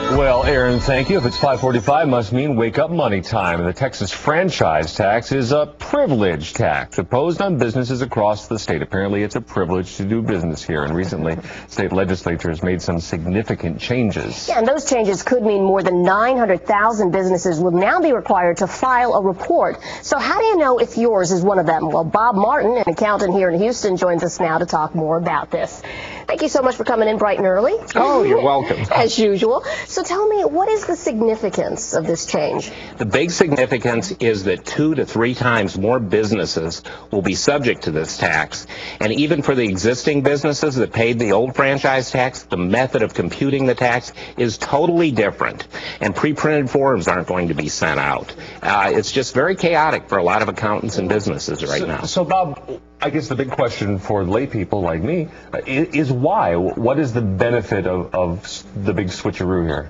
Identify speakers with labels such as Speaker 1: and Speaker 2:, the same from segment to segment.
Speaker 1: Well, Aaron, thank you. If it's 5:45, must mean wake up money time. The Texas franchise tax is a privilege tax imposed on businesses across the state. Apparently, it's a privilege to do business here. And recently, state legislature has made some significant changes.
Speaker 2: Yeah, and those changes could mean more than 900,000 businesses will now be required to file a report. So how do you know if yours is one of them? Well, Bob Martin, an accountant here in Houston, joins us now to talk more about this. Thank you so much for coming in bright and early.
Speaker 3: Oh, you're welcome.
Speaker 2: As usual. So tell me, what is the significance of this change?
Speaker 3: The big significance is that 2 to 3 times more businesses will be subject to this tax. And even for the existing businesses that paid the old franchise tax, the method of computing the tax is totally different. And pre-printed forms aren't going to be sent out. It's just very chaotic for a lot of accountants and businesses right now.
Speaker 1: So, Bob, I guess the big question for lay people like me is why? What is the benefit of the big switcheroo here?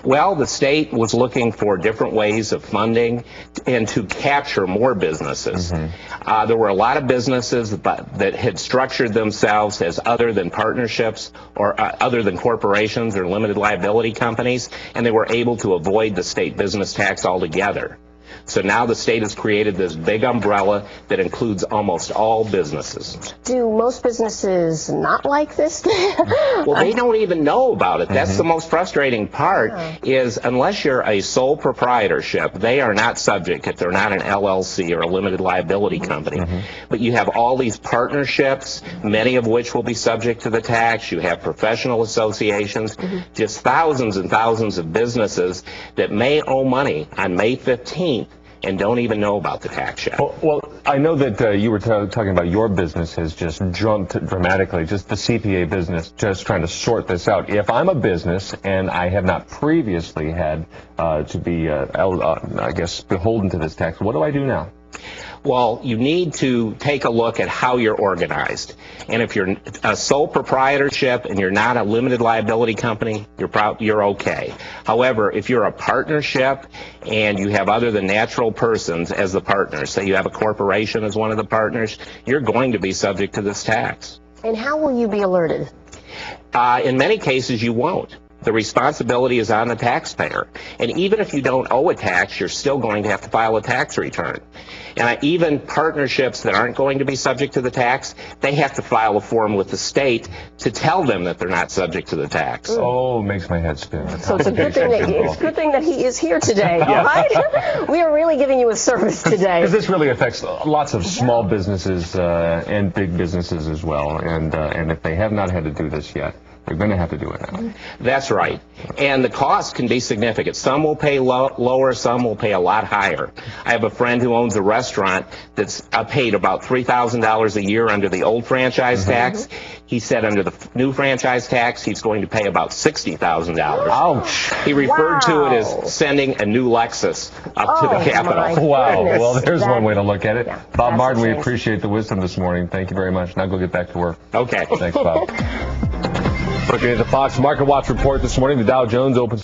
Speaker 3: Well, the state was looking for different ways of funding and to capture more businesses. There were a lot of businesses that had structured themselves as other than partnerships or other than corporations or limited liability companies, and they were able to avoid the state business tax altogether. So now the state has created this big umbrella that includes almost all businesses.
Speaker 2: Do most businesses not like this?
Speaker 3: Well, they don't even know about it. That's the most frustrating part, is unless you're a sole proprietorship, they are not subject if they're not an LLC or a limited liability company. But you have all these partnerships, many of which will be subject to the tax. You have professional associations, just thousands and thousands of businesses that may owe money on May 15th. And don't even know about the tax yet.
Speaker 1: Well, I know that you were talking about your business has just jumped dramatically, just the CPA business, just trying to sort this out. If I'm a business and I have not previously had to be, I guess, beholden to this tax, what do I do now?
Speaker 3: Well, you need to take a look at how you're organized. And if you're a sole proprietorship and you're not a limited liability company, you're okay. However, if you're a partnership and you have other than natural persons as the partners, say you have a corporation as one of the partners, you're going to be subject to this tax.
Speaker 2: And how will you be alerted?
Speaker 3: In many cases, you won't. The responsibility is on the taxpayer. And even if you don't owe a tax, you're still going to have to file a tax return. And even partnerships that aren't going to be subject to the tax, they have to file a form with the state to tell them that they're not subject to the tax.
Speaker 1: Oh, makes my head spin.
Speaker 2: So it's a good thing that he is here today, all right? We are really giving you a service today.
Speaker 1: Because this really affects lots of small businesses and big businesses as well. And if they have not had to do this yet, they're going to have to do it now.
Speaker 3: That's right. And the cost can be significant. Some will pay lower, some will pay a lot higher. I have a friend who owns a restaurant that's paid about $3,000 a year under the old franchise tax. He said under the new franchise tax, he's going to pay about $60,000.
Speaker 1: Ouch.
Speaker 3: He referred to it as sending a new Lexus up to the Capitol.
Speaker 1: Wow. Well, there's one way to look at it.
Speaker 2: Yeah,
Speaker 1: Bob Martin, we appreciate the wisdom this morning. Thank you very much. Now go get back to work.
Speaker 3: Okay.
Speaker 1: Thanks, Bob. Looking at the Fox Market Watch report this morning, the Dow Jones opens